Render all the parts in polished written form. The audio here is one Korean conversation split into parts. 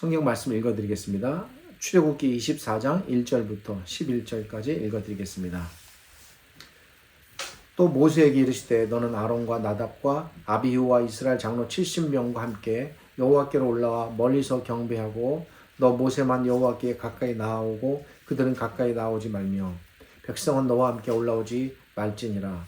성경 말씀 읽어드리겠습니다. 출애굽기 24장 1절부터 11절까지 읽어드리겠습니다. 또 모세에게 이르시되 너는 아론과 나답과 아비후와 이스라엘 장로 70명과 함께 여호와께로 올라와 멀리서 경배하고 너 모세만 여호와께 가까이 나아오고 그들은 가까이 나오지 말며 백성은 너와 함께 올라오지 말지니라.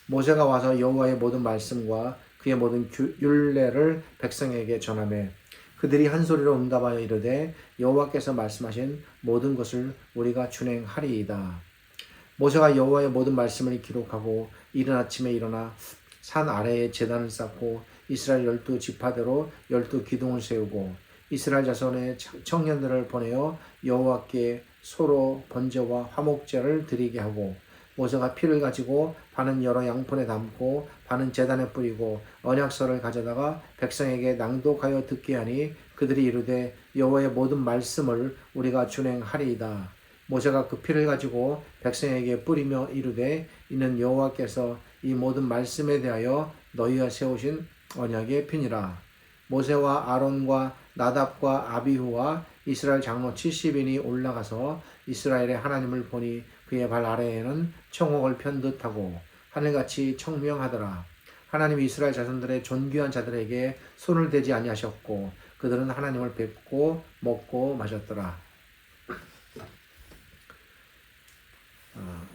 모세가 와서 여호와의 모든 말씀과 그의 모든 율례를 백성에게 전하매 그들이 한 소리로 응답하여 이르되 여호와께서 말씀하신 모든 것을 우리가 준행하리이다. 모세가 여호와의 모든 말씀을 기록하고 이른 아침에 일어나 산 아래에 제단을 쌓고 이스라엘 12지파대로 12기둥을 세우고 이스라엘 자손의 청년들을 보내어 여호와께 소로 번제와 화목제를 드리게 하고 모세가 피를 가지고 반은 여러 양푼에 담고 반은 제단에 뿌리고 언약서를 가져다가 백성에게 낭독하여 듣게 하니 그들이 이르되 여호와의 모든 말씀을 우리가 준행하리이다. 모세가 그 피를 가지고 백성에게 뿌리며 이르되 이는 여호와께서 이 모든 말씀에 대하여 너희와 세우신 언약의 피니라. 모세와 아론과 나답과 아비후와 이스라엘 장로 70인이 올라가서 이스라엘의 하나님을 보니 그의 발 아래에는 청옥을 편 듯하고 하늘같이 청명하더라. 하나님이 이스라엘 자손들의 존귀한 자들에게 손을 대지 아니하셨고 그들은 하나님을 뵙고 먹고 마셨더라.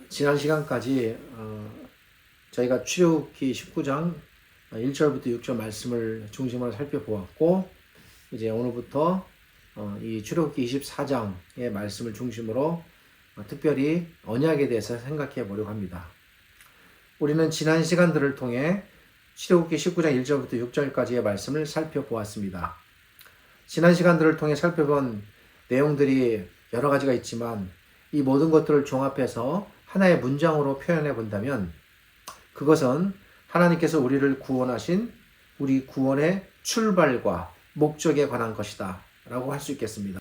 지난 시간까지 저희가 출애굽기 19장 1절부터 6절 말씀을 중심으로 살펴보았고 이제 오늘부터 이 출애굽기 24장의 말씀을 중심으로 특별히 언약에 대해서 생각해 보려고 합니다. 우리는 지난 시간들을 통해 출애굽기 19장 1절부터 6절까지의 말씀을 살펴보았습니다. 지난 시간들을 통해 살펴본 내용들이 여러 가지가 있지만 이 모든 것들을 종합해서 하나의 문장으로 표현해 본다면 그것은 하나님께서 우리를 구원하신 우리 구원의 출발과 목적에 관한 것이다 라고 할 수 있겠습니다.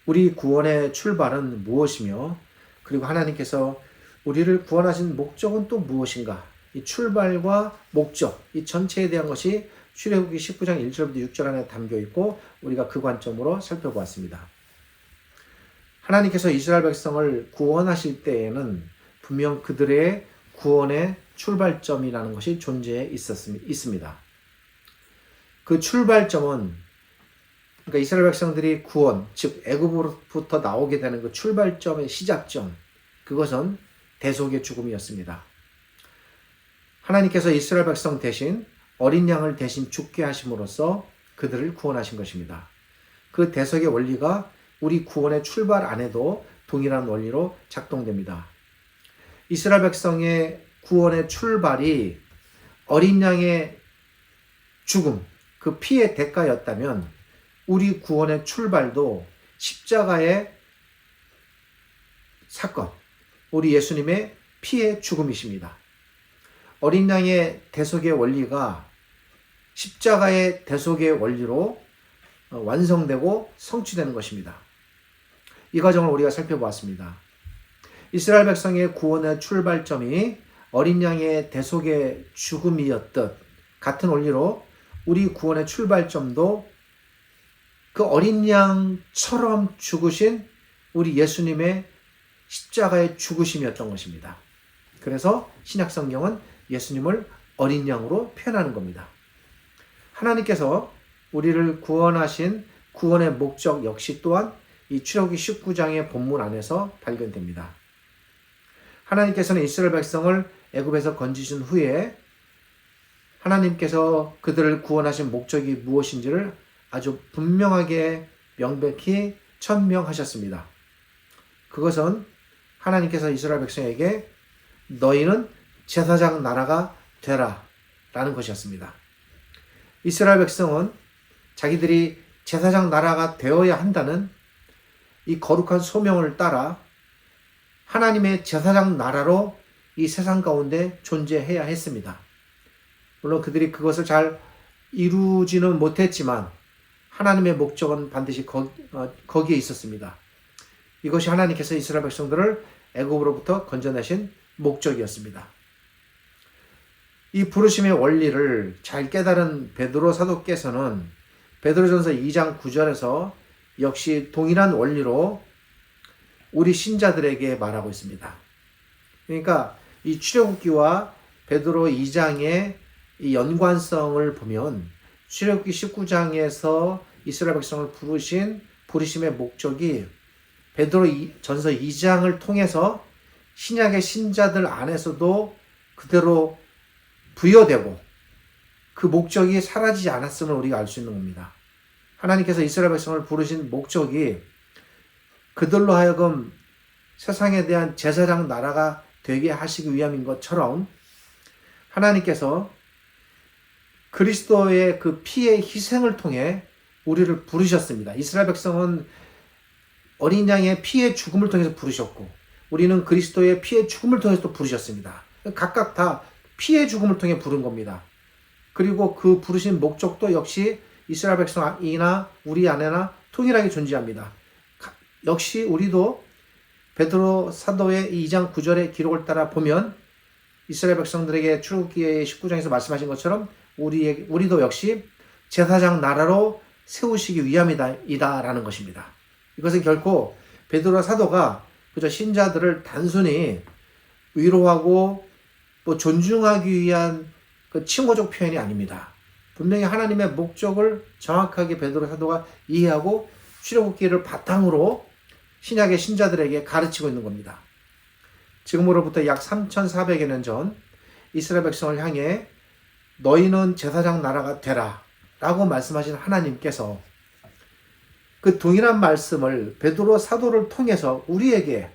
우리 구원의 출발은 무엇이며 그리고 하나님께서 우리를 구원하신 목적은 또 무엇인가? 이 출발과 목적, 이 전체에 대한 것이 출애굽기 19장 1절부터 6절 안에 담겨 있고 우리가 그 관점으로 살펴보았습니다. 하나님께서 이스라엘 백성을 구원하실 때에는 분명 그들의 구원의 출발점이라는 것이 존재해 있습니다. 그 출발점은 그러니까 이스라엘 백성들이 구원, 즉 애굽으로부터 나오게 되는 그 출발점의 시작점, 그것은 대속의 죽음이었습니다. 하나님께서 이스라엘 백성 대신 어린 양을 대신 죽게 하심으로써 그들을 구원하신 것입니다. 그 대속의 원리가 우리 구원의 출발 안에도 동일한 원리로 작동됩니다. 이스라엘 백성의 구원의 출발이 어린 양의 죽음, 그 피의 대가였다면 우리 구원의 출발도 십자가의 사건, 우리 예수님의 피의 죽음이십니다. 어린 양의 대속의 원리가 십자가의 대속의 원리로 완성되고 성취되는 것입니다. 이 과정을 우리가 살펴보았습니다. 이스라엘 백성의 구원의 출발점이 어린 양의 대속의 죽음이었듯 같은 원리로 우리 구원의 출발점도 그 어린 양처럼 죽으신 우리 예수님의 십자가의 죽으심이었던 것입니다. 그래서 신약성경은 예수님을 어린 양으로 표현하는 겁니다. 하나님께서 우리를 구원하신 구원의 목적 역시 또한 이 출애굽기 19장의 본문 안에서 발견됩니다. 하나님께서는 이스라엘 백성을 애굽에서 건지신 후에 하나님께서 그들을 구원하신 목적이 무엇인지를 아주 분명하게 명백히 천명하셨습니다. 그것은 하나님께서 이스라엘 백성에게 너희는 제사장 나라가 되라 라는 것이었습니다. 이스라엘 백성은 자기들이 제사장 나라가 되어야 한다는 이 거룩한 소명을 따라 하나님의 제사장 나라로 이 세상 가운데 존재해야 했습니다. 물론 그들이 그것을 잘 이루지는 못했지만 하나님의 목적은 반드시 거기에 있었습니다. 이것이 하나님께서 이스라엘 백성들을 애굽으로부터 건져내신 목적이었습니다. 이 부르심의 원리를 잘 깨달은 베드로 사도께서는 베드로전서 2장 9절에서 역시 동일한 원리로 우리 신자들에게 말하고 있습니다. 그러니까 이 출애굽기와 베드로 2장의 이 연관성을 보면 출애굽기 19장에서 이스라엘 백성을 부르심의 목적이 베드로 전서 2장을 통해서 신약의 신자들 안에서도 그대로 부여되고 그 목적이 사라지지 않았음을 우리가 알 수 있는 겁니다. 하나님께서 이스라엘 백성을 부르신 목적이 그들로 하여금 세상에 대한 제사장 나라가 되게 하시기 위함인 것처럼 하나님께서 그리스도의 그 피의 희생을 통해 우리를 부르셨습니다. 이스라엘 백성은 어린 양의 피의 죽음을 통해서 부르셨고 우리는 그리스도의 피의 죽음을 통해서 또 부르셨습니다. 각각 다 피의 죽음을 통해 부른 겁니다. 그리고 그 부르신 목적도 역시 이스라엘 백성이나 우리 안에나 통일하게 존재합니다. 역시 우리도 베드로 사도의 2장 9절의 기록을 따라 보면 이스라엘 백성들에게 출애굽기 19장에서 말씀하신 것처럼 우리도 역시 제사장 나라로 세우시기 위함이다라는 것입니다. 이것은 결코 베드로 사도가 그저 신자들을 단순히 위로하고 또 존중하기 위한 그 칭호적 표현이 아닙니다. 분명히 하나님의 목적을 정확하게 베드로 사도가 이해하고 출애굽기를 바탕으로 신약의 신자들에게 가르치고 있는 겁니다. 지금으로부터 약 3,400여 년 전 이스라엘 백성을 향해 너희는 제사장 나라가 되라 라고 말씀하신 하나님께서 그 동일한 말씀을 베드로 사도를 통해서 우리에게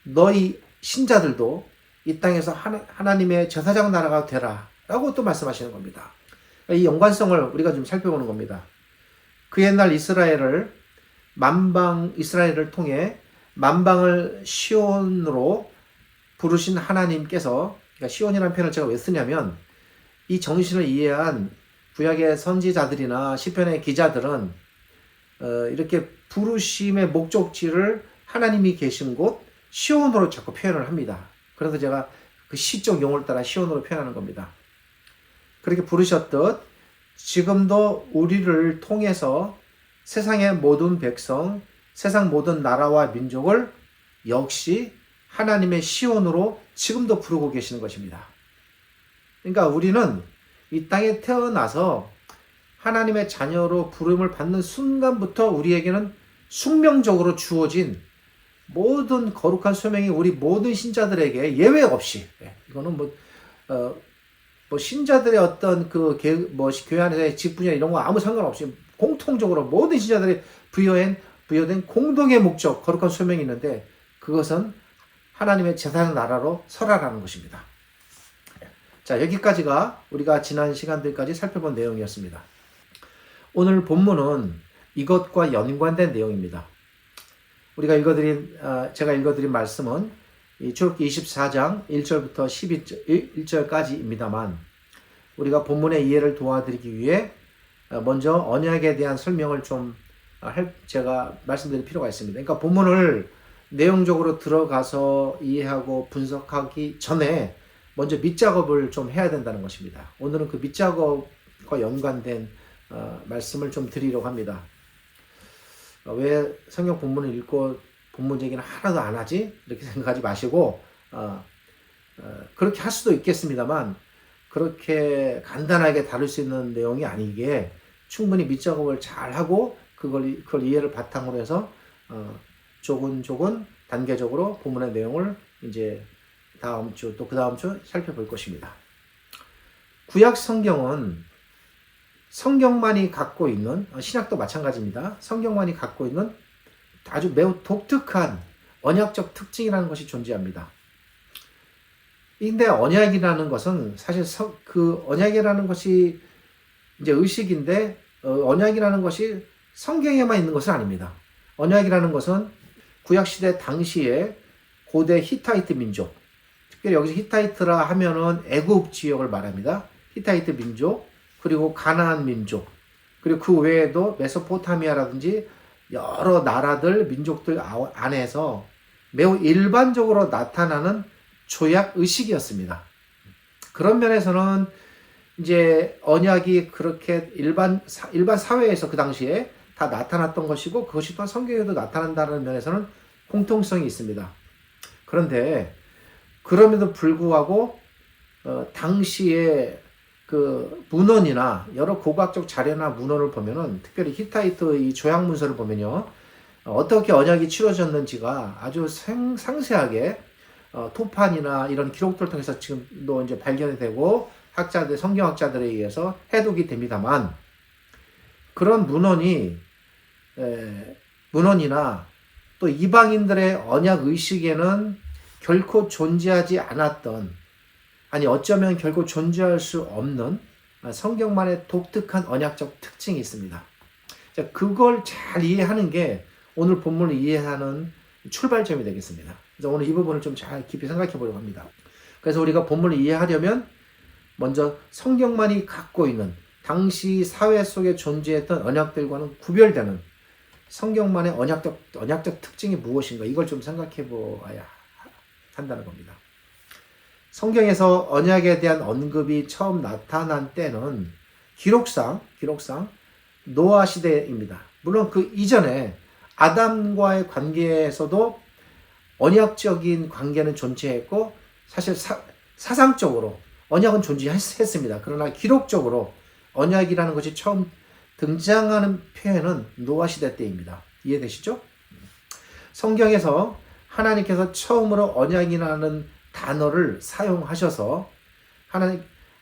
너희 신자들도 이 땅에서 하나님의 제사장 나라가 되라 라고 또 말씀하시는 겁니다. 이 연관성을 우리가 좀 살펴보는 겁니다. 그 옛날 이스라엘을 통해 만방을 시온으로 부르신 하나님께서, 그러니까 시온이라는 표현을 제가 왜 쓰냐면 이 정신을 이해한 구약의 선지자들이나 시편의 기자들은 이렇게 부르심의 목적지를 하나님이 계신 곳 시온으로 자꾸 표현을 합니다. 그래서 제가 그 시적 용어를 따라 시온으로 표현하는 겁니다. 그렇게 부르셨듯 지금도 우리를 통해서 세상의 모든 백성, 세상 모든 나라와 민족을 역시 하나님의 시온으로 지금도 부르고 계시는 것입니다. 그러니까 우리는 이 땅에 태어나서 하나님의 자녀로 부름을 받는 순간부터 우리에게는 숙명적으로 주어진 모든 거룩한 소명이 우리 모든 신자들에게 예외 없이, 이거는 신자들의 어떤 교회 안에서의 직분이나 이런 거 아무 상관없이 공통적으로 모든 신자들이 부여된 공동의 목적, 거룩한 소명이 있는데 그것은 하나님의 제사장 나라로 설하라는 것입니다. 자, 여기까지가 우리가 지난 시간들까지 살펴본 내용이었습니다. 오늘 본문은 이것과 연관된 내용입니다. 제가 읽어드린 말씀은 이 출애굽기 24장 1절부터 11절까지입니다만 우리가 본문의 이해를 도와드리기 위해 먼저 언약에 대한 설명을 제가 말씀드릴 필요가 있습니다. 그러니까 본문을 내용적으로 들어가서 이해하고 분석하기 전에 먼저 밑작업을 좀 해야 된다는 것입니다. 오늘은 그 밑작업과 연관된 말씀을 좀 드리려고 합니다. 왜 성경 본문을 읽고 본문 얘기는 하나도 안 하지? 이렇게 생각하지 마시고 그렇게 할 수도 있겠습니다만 그렇게 간단하게 다룰 수 있는 내용이 아니기에 충분히 밑작업을 잘 하고 그걸 이해를 바탕으로 해서 조금 단계적으로 본문의 내용을 이제 다음 주 또 그 다음 주 살펴볼 것입니다. 구약 성경은 성경만이 갖고 있는, 신약도 마찬가지입니다. 성경만이 갖고 있는 아주 매우 독특한 언약적 특징이라는 것이 존재합니다. 근데 언약이라는 것은 사실 그 언약이라는 것이 이제 의식인데 언약이라는 것이 성경에만 있는 것은 아닙니다. 언약이라는 것은 구약시대 당시에 고대 히타이트 민족, 특별히 여기서 히타이트라 하면은 애굽 지역을 말합니다. 히타이트 민족, 그리고 가나안 민족, 그리고 그 외에도 메소포타미아라든지 여러 나라들, 민족들 안에서 매우 일반적으로 나타나는 조약 의식이었습니다. 그런 면에서는 이제 언약이 그렇게 일반 사회에서 그 당시에 다 나타났던 것이고 그것이 또한 성경에도 나타난다는 면에서는 공통성이 있습니다. 그런데 그럼에도 불구하고 당시에 그 문헌이나 여러 고고학적 자료나 문헌을 보면은 특별히 히타이트 이 조약 문서를 보면요, 어떻게 언약이 치러졌는지가 아주 상세하게 토판이나 이런 기록들을 통해서 지금도 이제 발견이 되고 학자들, 성경학자들에 의해서 해독이 됩니다만, 그런 문헌이나 또 이방인들의 언약 의식에는 결코 존재하지 않았던, 아니 어쩌면 결코 존재할 수 없는 성경만의 독특한 언약적 특징이 있습니다. 자, 그걸 잘 이해하는 게 오늘 본문을 이해하는 출발점이 되겠습니다. 그래서 오늘 이 부분을 좀 잘 깊이 생각해 보려고 합니다. 그래서 우리가 본문을 이해하려면 먼저 성경만이 갖고 있는 당시 사회 속에 존재했던 언약들과는 구별되는 성경만의 언약적 특징이 무엇인가, 이걸 좀 생각해 보아야 한다는 겁니다. 성경에서 언약에 대한 언급이 처음 나타난 때는 기록상 노아 시대입니다. 물론 그 이전에 아담과의 관계에서도 언약적인 관계는 존재했고 사실 사상적으로 언약은 존재했습니다. 그러나 기록적으로 언약이라는 것이 처음 등장하는 표현은 노아 시대 때입니다. 이해되시죠? 성경에서 하나님께서 처음으로 언약이라는 단어를 사용하셔서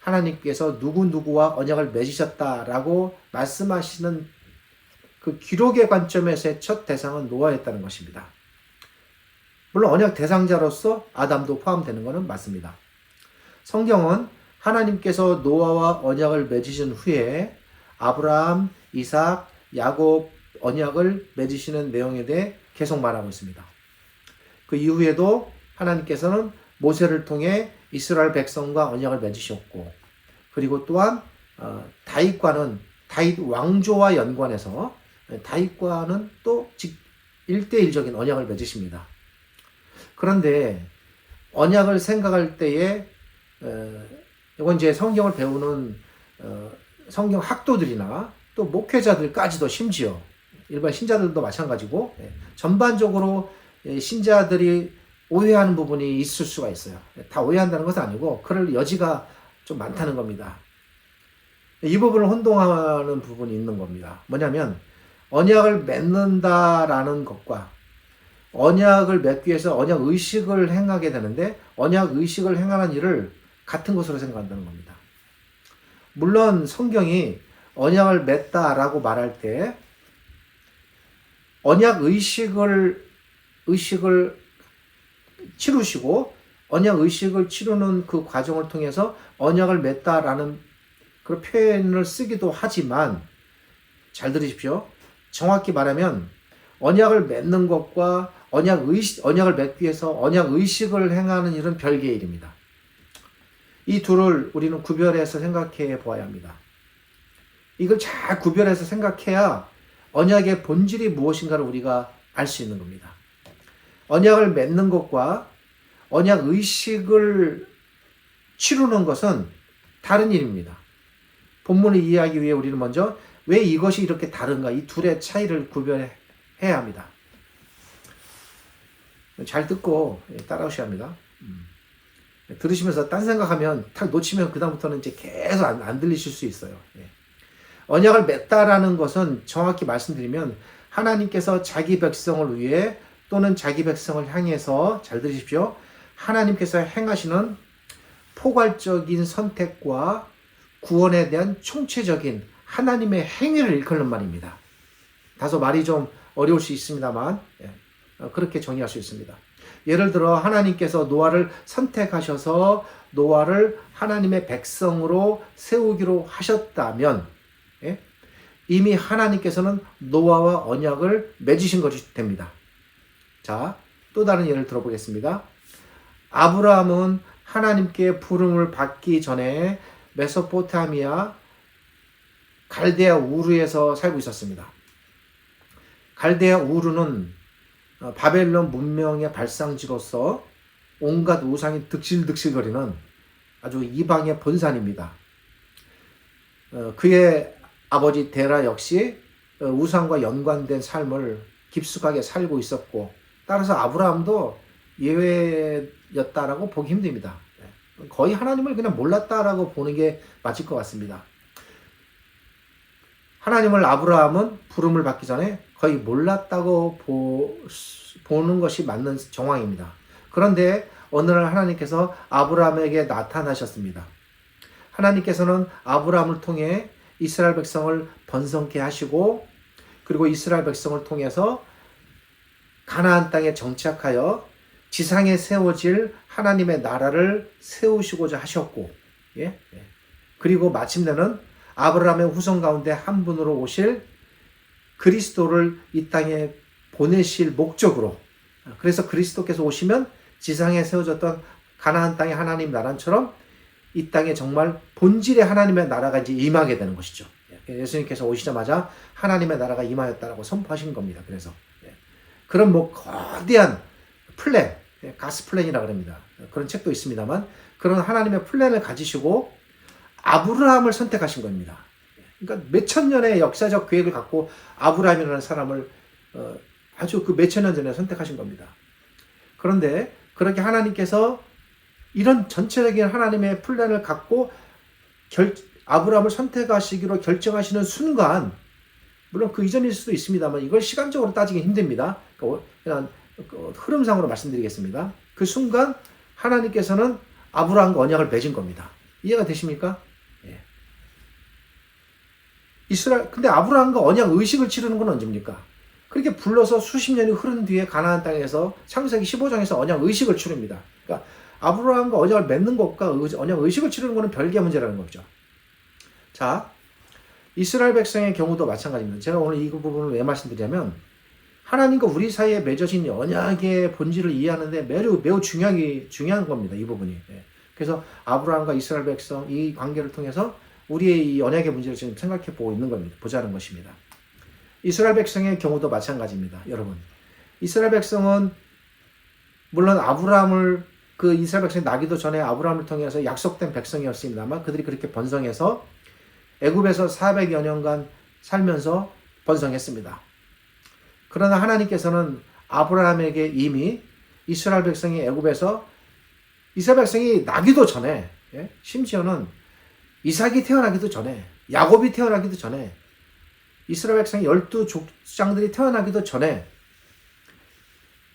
하나님께서 누구누구와 언약을 맺으셨다라고 말씀하시는 그 기록의 관점에서의 첫 대상은 노아였다는 것입니다. 물론 언약 대상자로서 아담도 포함되는 것은 맞습니다. 성경은 하나님께서 노아와 언약을 맺으신 후에 아브라함, 이삭, 야곱 언약을 맺으시는 내용에 대해 계속 말하고 있습니다. 그 이후에도 하나님께서는 모세를 통해 이스라엘 백성과 언약을 맺으셨고, 그리고 또한 다윗 왕조와 연관해서 다윗과는 또 1대1적인 언약을 맺으십니다. 그런데 언약을 생각할 때에 이건 이제 성경을 배우는 성경 학도들이나 또 목회자들까지도, 심지어 일반 신자들도 마찬가지고 전반적으로 신자들이 오해하는 부분이 있을 수가 있어요. 다 오해한다는 것은 아니고 그럴 여지가 좀 많다는 겁니다. 이 부분을 혼동하는 부분이 있는 겁니다. 뭐냐면 언약을 맺는다라는 것과 언약을 맺기 위해서 언약 의식을 행하게 되는데 언약 의식을 행하는 일을 같은 것으로 생각한다는 겁니다. 물론 성경이 언약을 맺다라고 말할 때 언약 의식을 치루시고 언약 의식을 치르는 그 과정을 통해서 언약을 맺다라는 그런 표현을 쓰기도 하지만, 잘 들으십시오. 정확히 말하면 언약을 맺는 것과 언약을 맺기 위해서 언약 의식을 행하는 일은 별개의 일입니다. 이 둘을 우리는 구별해서 생각해 보아야 합니다. 이걸 잘 구별해서 생각해야 언약의 본질이 무엇인가를 우리가 알 수 있는 겁니다. 언약을 맺는 것과 언약 의식을 치르는 것은 다른 일입니다. 본문을 이해하기 위해 우리는 먼저 왜 이것이 이렇게 다른가, 이 둘의 차이를 구별해야 합니다. 잘 듣고 따라오셔야 합니다. 들으시면서 딴 생각하면 탁 놓치면 그다음부터는 이제 계속 안 들리실 수 있어요. 언약을 맺다라는 것은 정확히 말씀드리면 하나님께서 자기 백성을 위해 또는 자기 백성을 향해서, 잘 들으십시오, 하나님께서 행하시는 포괄적인 선택과 구원에 대한 총체적인 하나님의 행위를 일컫는 말입니다. 다소 말이 좀 어려울 수 있습니다만 그렇게 정의할 수 있습니다. 예를 들어 하나님께서 노아를 선택하셔서 노아를 하나님의 백성으로 세우기로 하셨다면 이미 하나님께서는 노아와 언약을 맺으신 것이 됩니다. 자, 또 다른 예를 들어보겠습니다. 아브라함은 하나님께 부름을 받기 전에 메소포타미아 갈대아 우르에서 살고 있었습니다. 갈대아 우르는 바벨론 문명의 발상지로서 온갖 우상이 득실득실거리는 아주 이방의 본산입니다. 그의 아버지 데라 역시 우상과 연관된 삶을 깊숙하게 살고 있었고, 따라서 아브라함도 예외였다라고 보기 힘듭니다. 거의 하나님을 그냥 몰랐다라고 보는 게 맞을 것 같습니다. 하나님을 아브라함은 부름을 받기 전에 거의 몰랐다고 보는 것이 맞는 정황입니다. 그런데 어느 날 하나님께서 아브라함에게 나타나셨습니다. 하나님께서는 아브라함을 통해 이스라엘 백성을 번성케 하시고, 그리고 이스라엘 백성을 통해서 가나안 땅에 정착하여 지상에 세워질 하나님의 나라를 세우시고자 하셨고, 그리고 마침내는 아브라함의 후손 가운데 한 분으로 오실 그리스도를 이 땅에 보내실 목적으로, 그래서 그리스도께서 오시면 지상에 세워졌던 가나안 땅의 하나님 나라처럼 이 땅에 정말 본질의 하나님의 나라가 이제 임하게 되는 것이죠. 예수님께서 오시자마자 하나님의 나라가 임하였다라고 선포하신 겁니다. 그래서 그런 거대한 플랜, 가스 플랜이라고 합니다. 그런 책도 있습니다만, 그런 하나님의 플랜을 가지시고 아브라함을 선택하신 겁니다. 그러니까 몇천 년의 역사적 계획을 갖고 아브라함이라는 사람을 아주 그 몇천 년 전에 선택하신 겁니다. 그런데 그렇게 하나님께서 이런 전체적인 하나님의 플랜을 갖고 아브라함을 선택하시기로 결정하시는 순간, 물론 그 이전일 수도 있습니다만 이걸 시간적으로 따지기 힘듭니다. 그냥 흐름상으로 말씀드리겠습니다. 그 순간 하나님께서는 아브라함과 언약을 맺은 겁니다. 이해가 되십니까? 예. 근데 아브라함과 언약 의식을 치르는 건 언제입니까? 그렇게 불러서 수십 년이 흐른 뒤에 가나안 땅에서 창세기 15장에서 언약 의식을 치릅니다. 그러니까 아브라함과 언약을 맺는 것과 언약 의식을 치르는 것은 별개의 문제라는 거죠. 자, 이스라엘 백성의 경우도 마찬가지입니다. 제가 오늘 이 부분을 왜 말씀드리냐면, 하나님과 우리 사이에 맺어진 언약의 본질을 이해하는데 매우 중요한 겁니다. 이 부분이. 그래서 아브라함과 이스라엘 백성 이 관계를 통해서 우리의 이 언약의 문제를 지금 생각해 보고 있는 겁니다. 보자는 것입니다. 이스라엘 백성의 경우도 마찬가지입니다. 여러분, 이스라엘 백성은 물론 그 이스라엘 백성이 나기도 전에 아브라함을 통해서 약속된 백성이었습니다만, 그들이 그렇게 번성해서 애굽에서 400여 년간 살면서 번성했습니다. 그러나 하나님께서는 아브라함에게 이미 이스라엘 백성이 이스라엘 백성이 나기도 전에, 심지어는 이삭이 태어나기도 전에, 야곱이 태어나기도 전에, 이스라엘 백성의 12족장들이 태어나기도 전에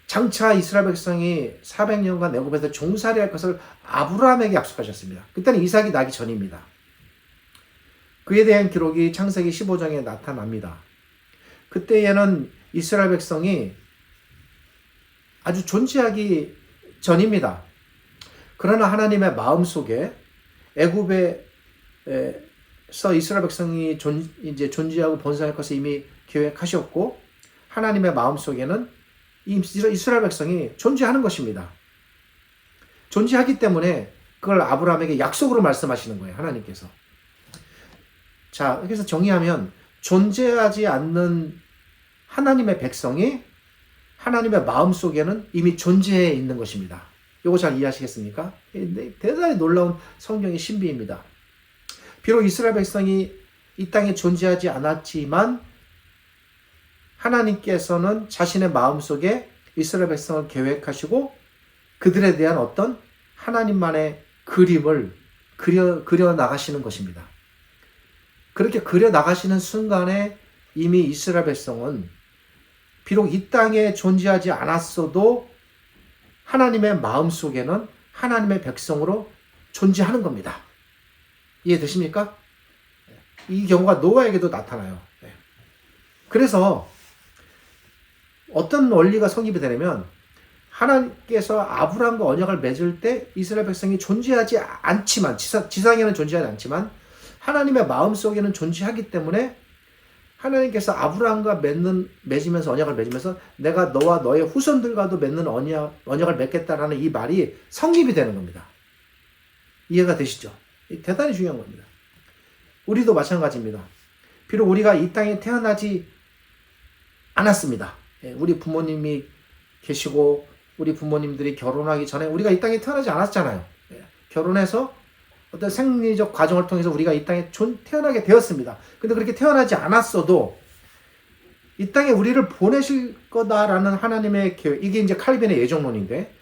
장차 이스라엘 백성이 400년간 애굽에서 종살이할 것을 아브라함에게 약속하셨습니다. 그때는 이삭이 나기 전입니다. 그에 대한 기록이 창세기 15장에 나타납니다. 그때에는 이스라엘 백성이 아주 존재하기 전입니다. 그러나 하나님의 마음속에 애굽에서 이스라엘 백성이 이제 존재하고 번성할 것을 이미 계획하셨고, 하나님의 마음속에는 이스라엘 백성이 존재하는 것입니다. 존재하기 때문에 그걸 아브라함에게 약속으로 말씀하시는 거예요. 하나님께서. 자, 여기서 정의하면 존재하지 않는 하나님의 백성이 하나님의 마음속에는 이미 존재해 있는 것입니다. 이거 잘 이해하시겠습니까? 대단히 놀라운 성경의 신비입니다. 비록 이스라엘 백성이 이 땅에 존재하지 않았지만 하나님께서는 자신의 마음속에 이스라엘 백성을 계획하시고 그들에 대한 어떤 하나님만의 그림을 그려 나가시는 것입니다. 그렇게 그려 나가시는 순간에 이미 이스라엘 백성은 비록 이 땅에 존재하지 않았어도 하나님의 마음속에는 하나님의 백성으로 존재하는 겁니다. 이해되십니까? 이 경우가 노아에게도 나타나요. 그래서 어떤 원리가 성립이 되냐면, 하나님께서 아브라함과 언약을 맺을 때 이스라엘 백성이 존재하지 않지만, 지상에는 존재하지 않지만 하나님의 마음속에는 존재하기 때문에 하나님께서 아브라함과 맺으면서 언약을 맺으면서 내가 너와 너의 후손들과도 맺는 언약을 맺겠다라는 이 말이 성립이 되는 겁니다. 이해가 되시죠? 대단히 중요한 겁니다. 우리도 마찬가지입니다. 비록 우리가 이 땅에 태어나지 않았습니다. 우리 부모님이 계시고 우리 부모님들이 결혼하기 전에 우리가 이 땅에 태어나지 않았잖아요. 결혼해서 어떤 생리적 과정을 통해서 우리가 이 땅에 태어나게 되었습니다. 근데 그렇게 태어나지 않았어도 이 땅에 우리를 보내실 거다라는 하나님의 계획, 이게 이제 칼빈의 예정론인데,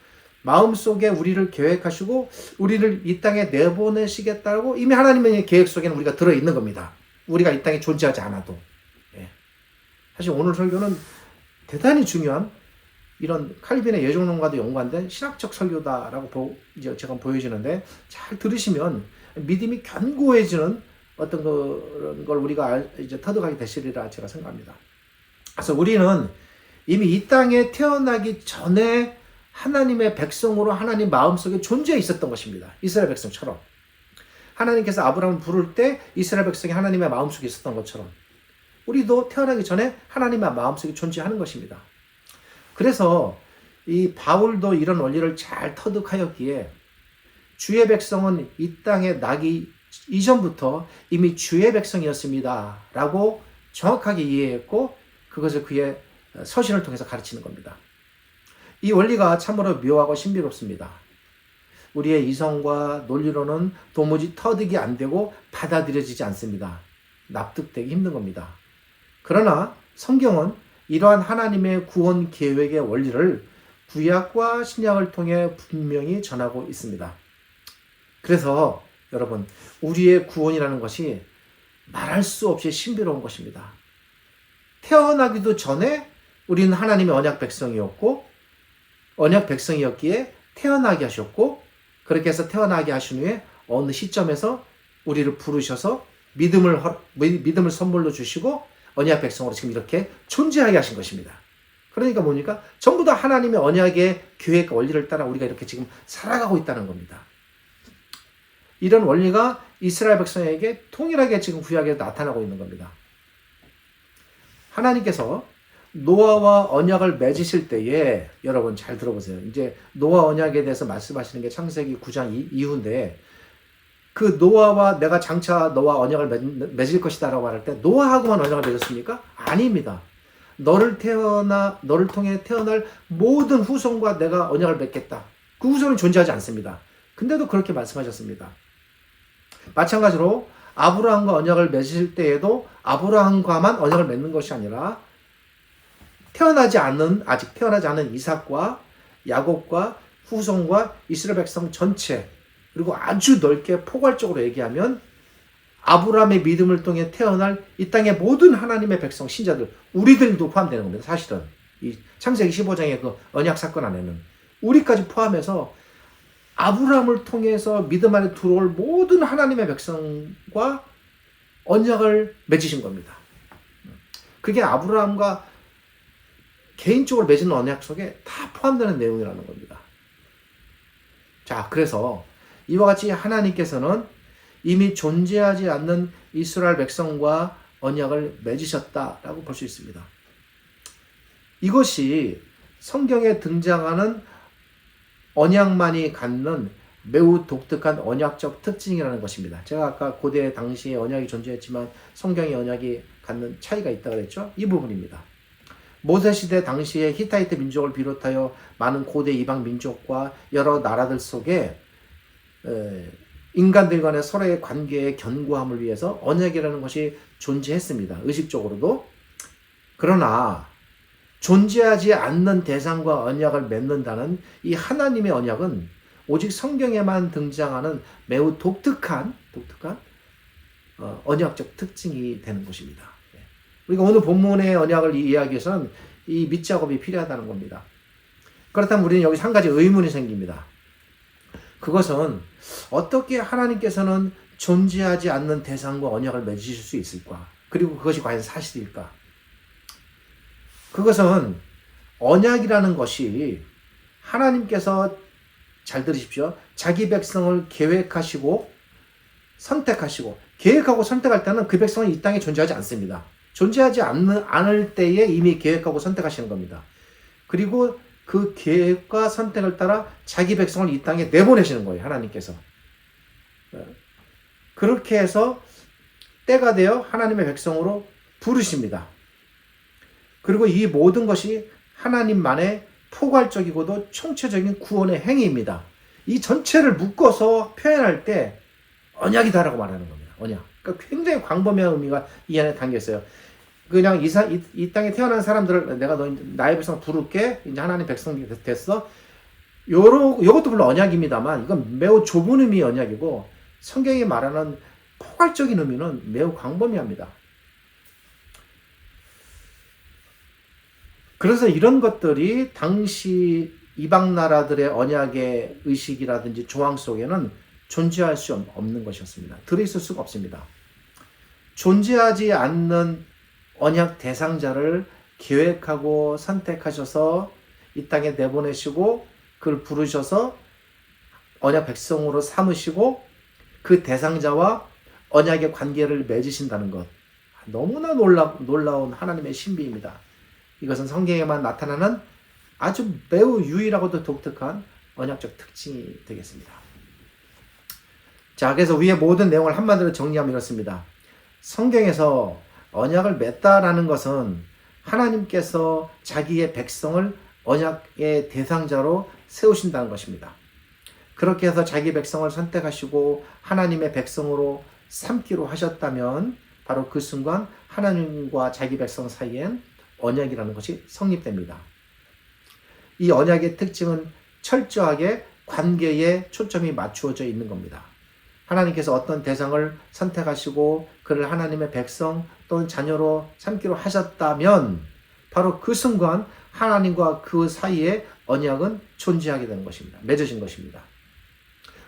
마음속에 우리를 계획하시고 우리를 이 땅에 내보내시겠다고 이미 하나님의 계획 속에는 우리가 들어있는 겁니다. 우리가 이 땅에 존재하지 않아도. 예. 사실 오늘 설교는 대단히 중요한 이런 칼빈의 예정론과도 연관된 신학적 설교다라고 이제 제가 보여지는데, 잘 들으시면 믿음이 견고해지는 어떤 그런 걸 우리가 이제 터득하게 되시리라 제가 생각합니다. 그래서 우리는 이미 이 땅에 태어나기 전에 하나님의 백성으로 하나님 마음속에 존재해 있었던 것입니다. 이스라엘 백성처럼. 하나님께서 아브라함을 부를 때 이스라엘 백성이 하나님의 마음속에 있었던 것처럼 우리도 태어나기 전에 하나님의 마음속에 존재하는 것입니다. 그래서 이 바울도 이런 원리를 잘 터득하였기에 주의 백성은 이 땅에 나기 이전부터 이미 주의 백성이었습니다 라고 정확하게 이해했고, 그것을 그의 서신을 통해서 가르치는 겁니다. 이 원리가 참으로 묘하고 신비롭습니다. 우리의 이성과 논리로는 도무지 터득이 안 되고 받아들여지지 않습니다. 납득되기 힘든 겁니다. 그러나 성경은 이러한 하나님의 구원 계획의 원리를 구약과 신약을 통해 분명히 전하고 있습니다. 그래서 여러분, 우리의 구원이라는 것이 말할 수 없이 신비로운 것입니다. 태어나기도 전에 우리는 하나님의 언약 백성이었고, 언약 백성이었기에 태어나게 하셨고, 그렇게 해서 태어나게 하신 후에 어느 시점에서 우리를 부르셔서 믿음을 선물로 주시고 언약 백성으로 지금 이렇게 존재하게 하신 것입니다. 그러니까 뭡니까? 전부 다 하나님의 언약의 계획과 원리를 따라 우리가 이렇게 지금 살아가고 있다는 겁니다. 이런 원리가 이스라엘 백성에게 통일하게 지금 구약에 나타나고 있는 겁니다. 하나님께서 노아와 언약을 맺으실 때에, 여러분 잘 들어보세요. 이제 노아 언약에 대해서 말씀하시는 게 창세기 9장 이후인데, 그 노아와 내가 장차 너와 언약을 맺을 것이다 라고 말할 때 노아하고만 언약을 맺었습니까? 아닙니다. 너를 통해 태어날 모든 후손과 내가 언약을 맺겠다. 그 후손은 존재하지 않습니다. 근데도 그렇게 말씀하셨습니다. 마찬가지로 아브라함과 언약을 맺으실 때에도 아브라함과만 언약을 맺는 것이 아니라 아직 태어나지 않은 이삭과 야곱과 후손과 이스라엘 백성 전체, 그리고 아주 넓게 포괄적으로 얘기하면 아브라함의 믿음을 통해 태어날 이 땅의 모든 하나님의 백성, 신자들, 우리들도 포함되는 겁니다. 사실은 이 창세기 15장의 그 언약 사건 안에는 우리까지 포함해서 아브라함을 통해서 믿음 안에 들어올 모든 하나님의 백성과 언약을 맺으신 겁니다. 그게 아브라함과 개인적으로 맺은 언약 속에 다 포함되는 내용이라는 겁니다. 자, 그래서 이와 같이 하나님께서는 이미 존재하지 않는 이스라엘 백성과 언약을 맺으셨다라고 볼 수 있습니다. 이것이 성경에 등장하는 언약만이 갖는 매우 독특한 언약적 특징이라는 것입니다. 제가 아까 고대 당시에 언약이 존재했지만 성경의 언약이 갖는 차이가 있다고 했죠. 이 부분입니다. 모세시대 당시에 히타이트 민족을 비롯하여 많은 고대 이방 민족과 여러 나라들 속에 인간들 간의 서로의 관계의 견고함을 위해서 언약이라는 것이 존재했습니다. 의식적으로도. 그러나 존재하지 않는 대상과 언약을 맺는다는 이 하나님의 언약은 오직 성경에만 등장하는 매우 독특한 언약적 특징이 되는 것입니다. 우리가 오늘 본문의 언약을 이해하기 위해서는 이 밑작업이 필요하다는 겁니다. 그렇다면 우리는 여기서 한 가지 의문이 생깁니다. 그것은 어떻게 하나님께서는 존재하지 않는 대상과 언약을 맺으실 수 있을까? 그리고 그것이 과연 사실일까? 그것은 언약이라는 것이 하나님께서, 잘 들으십시오, 자기 백성을 계획하시고 선택하시고, 계획하고 선택할 때는 그 백성은 이 땅에 존재하지 않습니다. 존재하지 않을 때에 이미 계획하고 선택하시는 겁니다. 그리고 그 계획과 선택을 따라 자기 백성을 이 땅에 내보내시는 거예요. 하나님께서. 그렇게 해서 때가 되어 하나님의 백성으로 부르십니다. 그리고 이 모든 것이 하나님만의 포괄적이고도 총체적인 구원의 행위입니다. 이 전체를 묶어서 표현할 때 언약이다라고 말하는 겁니다. 언약. 그러니까 굉장히 광범위한 의미가 이 안에 담겨 있어요. 그냥 이 땅에 태어난 사람들을 내가 너 나의 백성 부를게. 이제 하나님 백성이 됐어. 요것도 물론 언약입니다만 이건 매우 좁은 의미의 언약이고 성경이 말하는 포괄적인 의미는 매우 광범위합니다. 그래서 이런 것들이 당시 이방 나라들의 언약의 의식이라든지 조항 속에는 존재할 수 없는 것이었습니다. 들어있을 수가 없습니다. 존재하지 않는 언약 대상자를 계획하고 선택하셔서 이 땅에 내보내시고 그를 부르셔서 언약 백성으로 삼으시고 그 대상자와 언약의 관계를 맺으신다는 것. 너무나 놀라운 하나님의 신비입니다. 이것은 성경에만 나타나는 아주 매우 유일하고도 독특한 언약적 특징이 되겠습니다. 자, 그래서 위의 모든 내용을 한마디로 정리하면 이렇습니다. 성경에서 언약을 맺다라는 것은 하나님께서 자기의 백성을 언약의 대상자로 세우신다는 것입니다. 그렇게 해서 자기 백성을 선택하시고 하나님의 백성으로 삼기로 하셨다면 바로 그 순간 하나님과 자기 백성 사이엔 언약이라는 것이 성립됩니다. 이 언약의 특징은 철저하게 관계에 초점이 맞추어져 있는 겁니다. 하나님께서 어떤 대상을 선택하시고 그를 하나님의 백성 또는 자녀로 삼기로 하셨다면 바로 그 순간 하나님과 그 사이에 언약은 존재하게 되는 것입니다. 맺어진 것입니다.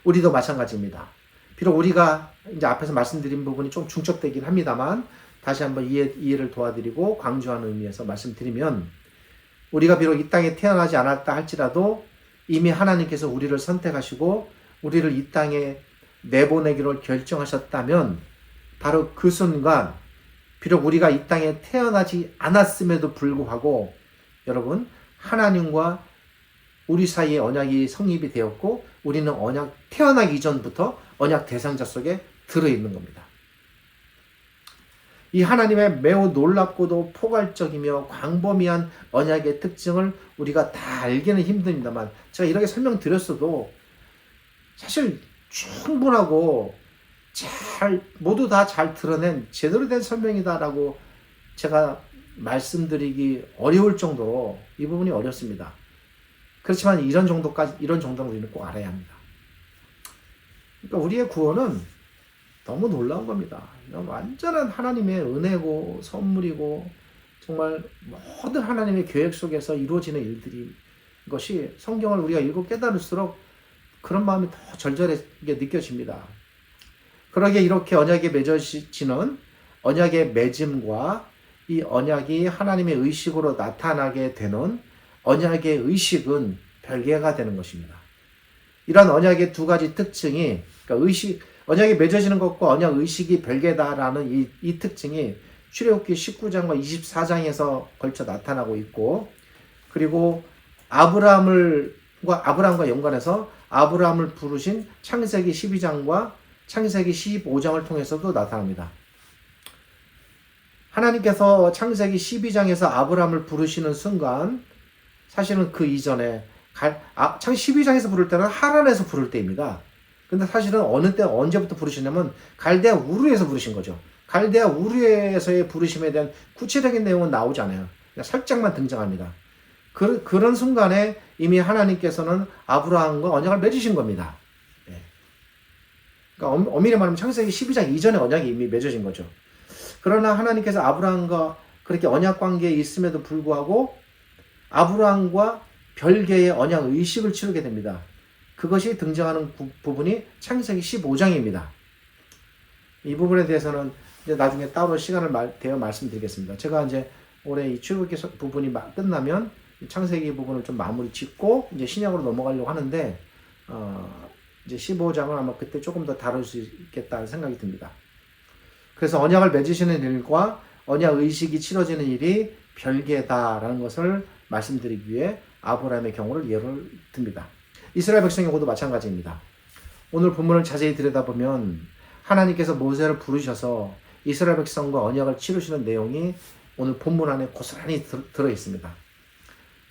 우리도 마찬가지입니다. 비록 우리가 이제 앞에서 말씀드린 부분이 좀 중첩되긴 합니다만 다시 한번 이해를 도와드리고 강조하는 의미에서 말씀드리면 우리가 비록 이 땅에 태어나지 않았다 할지라도 이미 하나님께서 우리를 선택하시고 우리를 이 땅에 내보내기로 결정하셨다면 바로 그 순간 비록 우리가 이 땅에 태어나지 않았음에도 불구하고 여러분 하나님과 우리 사이에 언약이 성립이 되었고 우리는 언약 태어나기 이전부터 언약 대상자 속에 들어있는 겁니다. 이 하나님의 매우 놀랍고도 포괄적이며 광범위한 언약의 특징을 우리가 다 알기는 힘듭니다만 제가 이렇게 설명드렸어도 사실 충분하고 모두 다 잘 드러낸 제대로 된 설명이다라고 제가 말씀드리기 어려울 정도로 이 부분이 어렵습니다. 그렇지만 이런 정도는 우리는 꼭 알아야 합니다. 그러니까 우리의 구원은 너무 놀라운 겁니다. 완전한 하나님의 은혜고 선물이고 정말 모든 하나님의 계획 속에서 이루어지는 일들이 것이 성경을 우리가 읽고 깨달을수록 그런 마음이 더 절절하게 느껴집니다. 그러게 이렇게 언약에 맺어지는 언약의 맺음과 이 언약이 하나님의 의식으로 나타나게 되는 언약의 의식은 별개가 되는 것입니다. 이런 언약의 두 가지 특징이 그러니까 언약이 맺어지는 것과 언약 의식이 별개다라는 이 특징이 출애굽기 19장과 24장에서 걸쳐 나타나고 있고 그리고 아브라함과 연관해서 아브라함을 부르신 창세기 12장과 창세기 15장을 통해서도 나타납니다. 하나님께서 창세기 12장에서 아브라함을 부르시는 순간 사실은 그 이전에 창세기 12장에서 부를 때는 하란에서 부를 때입니다. 근데 사실은 언제부터 부르시냐면 갈대아 우르에서 부르신 거죠. 갈대아 우르에서의 부르심에 대한 구체적인 내용은 나오지 않아요. 그냥 살짝만 등장합니다. 그런 순간에 이미 하나님께서는 아브라함과 언약을 맺으신 겁니다. 예. 그러니까 엄밀히 말하면 창세기 12장 이전에 언약이 이미 맺어진 거죠. 그러나 하나님께서 아브라함과 그렇게 언약 관계에 있음에도 불구하고 아브라함과 별개의 언약 의식을 치르게 됩니다. 그것이 등장하는 부분이 창세기 15장입니다. 이 부분에 대해서는 이제 나중에 따로 시간을 대어 말씀드리겠습니다. 제가 이제 올해 이 출애굽기 부분이 끝나면 창세기 부분을 좀 마무리 짓고 이제 신약으로 넘어가려고 하는데 이제 15장은 아마 그때 조금 더 다룰 수 있겠다는 생각이 듭니다. 그래서 언약을 맺으시는 일과 언약 의식이 치러지는 일이 별개다라는 것을 말씀드리기 위해 아브라함의 경우를 예를 듭니다. 이스라엘 백성의 경우도 마찬가지입니다. 오늘 본문을 자세히 들여다보면 하나님께서 모세를 부르셔서 이스라엘 백성과 언약을 치르시는 내용이 오늘 본문 안에 고스란히 들어있습니다.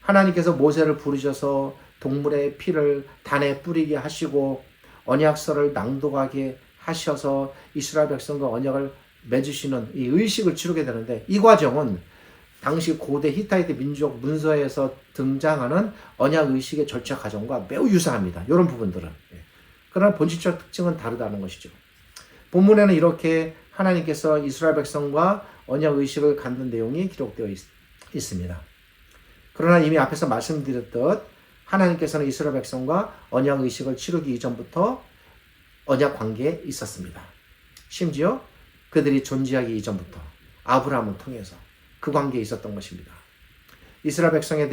하나님께서 모세를 부르셔서 동물의 피를 단에 뿌리게 하시고 언약서를 낭독하게 하셔서 이스라엘 백성과 언약을 맺으시는 이 의식을 치르게 되는데, 이 과정은 당시 고대 히타이트 민족 문서에서 등장하는 언약 의식의 절차 과정과 매우 유사합니다. 이런 부분들은. 그러나 본질적 특징은 다르다는 것이죠. 본문에는 이렇게 하나님께서 이스라엘 백성과 언약 의식을 갖는 내용이 기록되어 있습니다. 그러나 이미 앞에서 말씀드렸듯 하나님께서는 이스라엘 백성과 언약 의식을 치르기 이전부터 언약 관계에 있었습니다. 심지어 그들이 존재하기 이전부터 아브라함을 통해서 그 관계에 있었던 것입니다. 이스라엘 백성을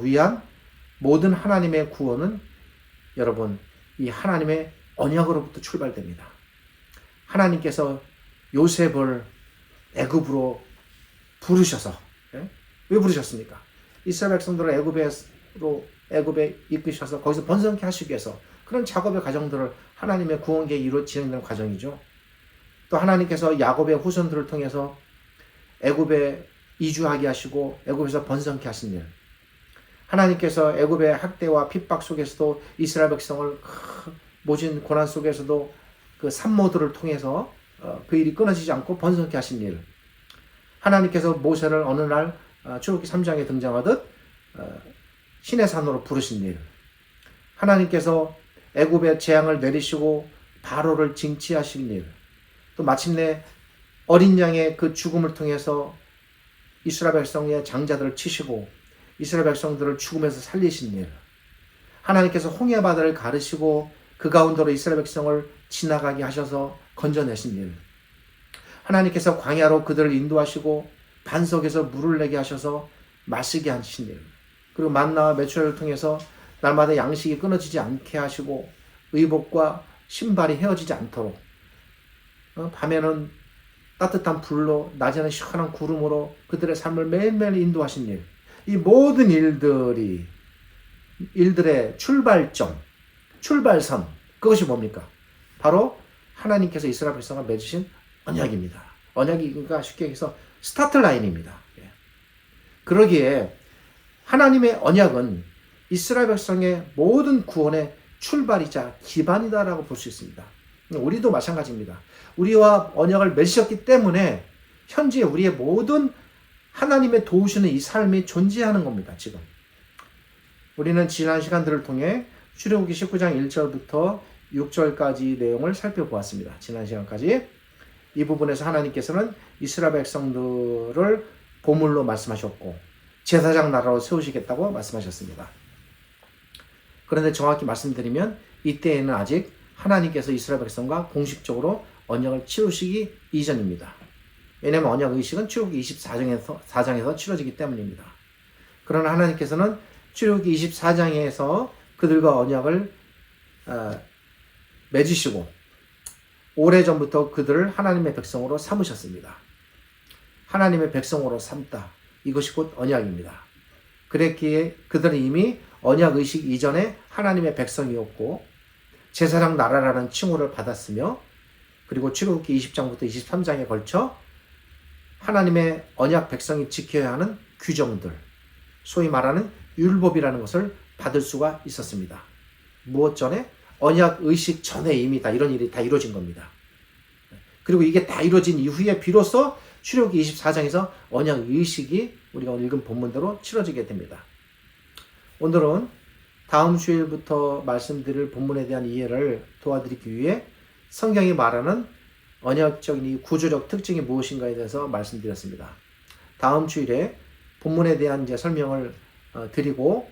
위한 모든 하나님의 구원은 여러분, 이 하나님의 언약으로부터 출발됩니다. 하나님께서 요셉을 애굽으로 부르셔서, 왜 부르셨습니까? 이스라엘 백성들을 애굽에 이끄셔서 거기서 번성케 하시기 위해서 그런 작업의 과정들을 하나님의 구원 계획이 진행되는 과정이죠. 또 하나님께서 야곱의 후손들을 통해서 애굽에 이주하게 하시고 애굽에서 번성케 하신 일, 하나님께서 애굽의 학대와 핍박 속에서도 이스라엘 백성을 모진 고난 속에서도 그 산모들을 통해서 그 일이 끊어지지 않고 번성케 하신 일, 하나님께서 모세를 어느 날 출애굽기 3장에 등장하듯 신의 산으로 부르신 일, 하나님께서 애굽에 재앙을 내리시고 바로를 징치하신 일, 또 마침내 어린 양의 그 죽음을 통해서 이스라엘 백성의 장자들을 치시고 이스라엘 백성들을 죽음에서 살리신 일, 하나님께서 홍해 바다를 가르시고 그 가운데로 이스라엘 백성을 지나가게 하셔서 건져내신 일, 하나님께서 광야로 그들을 인도하시고 반석에서 물을 내게 하셔서 마시게 하신 일, 그리고 만나와 메추라를 통해서 날마다 양식이 끊어지지 않게 하시고 의복과 신발이 헤어지지 않도록, 밤에는 따뜻한 불로 낮에는 시원한 구름으로 그들의 삶을 매일매일 인도하신 일, 이 모든 일들의 출발점, 출발선, 그것이 뭡니까? 바로 하나님께서 이스라엘 백성과 맺으신 언약입니다. 언약이 그러니까 쉽게 해서 스타트 라인입니다. 그러기에 하나님의 언약은 이스라엘 백성의 모든 구원의 출발이자 기반이다라고 볼 수 있습니다. 우리도 마찬가지입니다. 우리와 언약을 맺으셨기 때문에 현재 우리의 모든 하나님의 도우시는 이 삶이 존재하는 겁니다. 지금 우리는 지난 시간들을 통해 출애굽기 19장 1절부터 6절까지 내용을 살펴보았습니다. 지난 시간까지 이 부분에서 하나님께서는 이스라엘 백성들을 보물로 말씀하셨고 제사장 나라로 세우시겠다고 말씀하셨습니다. 그런데 정확히 말씀드리면 이때에는 아직 하나님께서 이스라엘 백성과 공식적으로 언약을 치루시기 이전입니다. 왜냐하면 언약 의식은 출애굽기 24장에서 치러지기 때문입니다. 그러나 하나님께서는 출애굽기 24장에서 그들과 언약을 맺으시고 오래전부터 그들을 하나님의 백성으로 삼으셨습니다. 하나님의 백성으로 삼다. 이것이 곧 언약입니다. 그랬기에 그들은 이미 언약 의식 이전에 하나님의 백성이었고 제사장 나라라는 칭호를 받았으며 그리고 출애굽기 20장부터 23장에 걸쳐 하나님의 언약 백성이 지켜야 하는 규정들, 소위 말하는 율법이라는 것을 받을 수가 있었습니다. 무엇 전에? 언약 의식 전에 이미 다 이런 일이 다 이루어진 겁니다. 그리고 이게 다 이루어진 이후에 비로소 출애굽기 24장에서 언약 의식이 우리가 오늘 읽은 본문대로 치러지게 됩니다. 오늘은 다음 주일부터 말씀드릴 본문에 대한 이해를 도와드리기 위해 성경이 말하는 언약적인 이 구조적 특징이 무엇인가에 대해서 말씀드렸습니다. 다음 주일에 본문에 대한 이제 설명을 드리고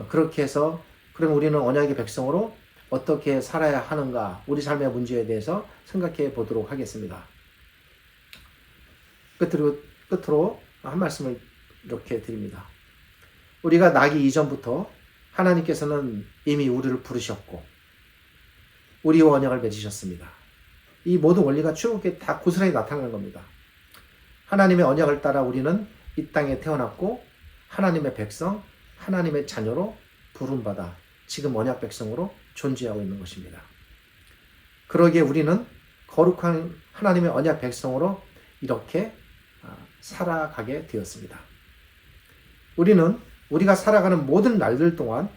그렇게 해서 그럼 우리는 언약의 백성으로 어떻게 살아야 하는가, 우리 삶의 문제에 대해서 생각해 보도록 하겠습니다. 끝으로 한 말씀을 이렇게 드립니다. 우리가 나기 이전부터 하나님께서는 이미 우리를 부르셨고 우리와 언약을 맺으셨습니다. 이 모든 원리가 출애굽기에 다 고스란히 나타나는 겁니다. 하나님의 언약을 따라 우리는 이 땅에 태어났고 하나님의 백성, 하나님의 자녀로 부름받아 지금 언약 백성으로 존재하고 있는 것입니다. 그러기에 우리는 거룩한 하나님의 언약 백성으로 이렇게 살아가게 되었습니다. 우리가 살아가는 모든 날들 동안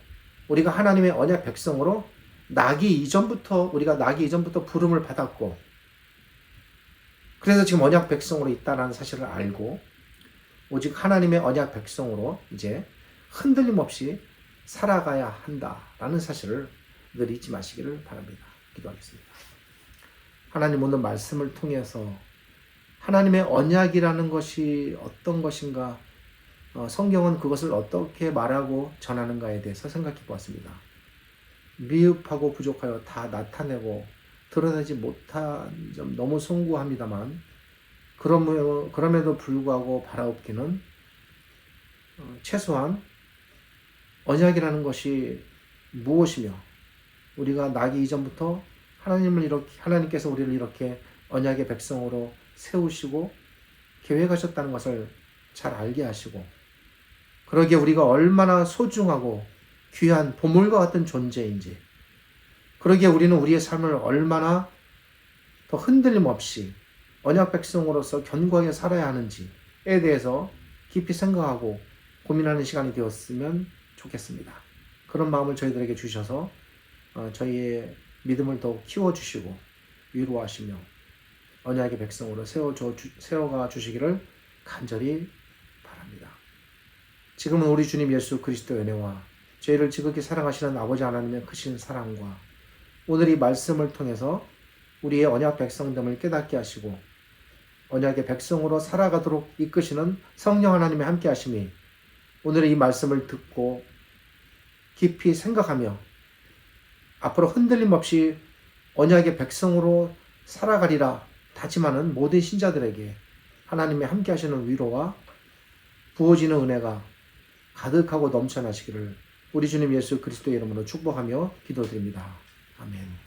우리가 하나님의 언약 백성으로 우리가 나기 이전부터 부름을 받았고 그래서 지금 언약 백성으로 있다는 사실을 알고 오직 하나님의 언약 백성으로 이제 흔들림 없이 살아가야 한다라는 사실을 늘 잊지 마시기를 바랍니다. 기도하겠습니다. 하나님 오늘 말씀을 통해서 하나님의 언약이라는 것이 어떤 것인가, 성경은 그것을 어떻게 말하고 전하는가에 대해서 생각해 보았습니다. 미흡하고 부족하여 다 나타내고 드러내지 못한 점 너무 송구합니다만 그럼에도 불구하고 바라옵기는 최소한 언약이라는 것이 무엇이며 우리가 나기 이전부터 하나님께서 우리를 이렇게 언약의 백성으로 세우시고 계획하셨다는 것을 잘 알게 하시고 그러기에 우리가 얼마나 소중하고 귀한 보물과 같은 존재인지 그러기에 우리는 우리의 삶을 얼마나 더 흔들림 없이 언약 백성으로서 견고하게 살아야 하는지에 대해서 깊이 생각하고 고민하는 시간이 되었으면 좋겠습니다. 그런 마음을 저희들에게 주셔서 저희의 믿음을 더욱 키워주시고 위로하시며 언약의 백성으로 세워가 주시기를 간절히 바랍니다. 지금은 우리 주님 예수 그리스도의 은혜와 저희를 지극히 사랑하시는 아버지 하나님의 크신 사랑과 오늘 이 말씀을 통해서 우리의 언약 백성됨을 깨닫게 하시고 언약의 백성으로 살아가도록 이끄시는 성령 하나님의 함께 하심이 오늘의 이 말씀을 듣고 깊이 생각하며 앞으로 흔들림 없이 언약의 백성으로 살아가리라 다짐하는 모든 신자들에게 하나님의 함께 하시는 위로와 부어지는 은혜가 가득하고 넘쳐나시기를 우리 주님 예수 그리스도의 이름으로 축복하며 기도드립니다. 아멘.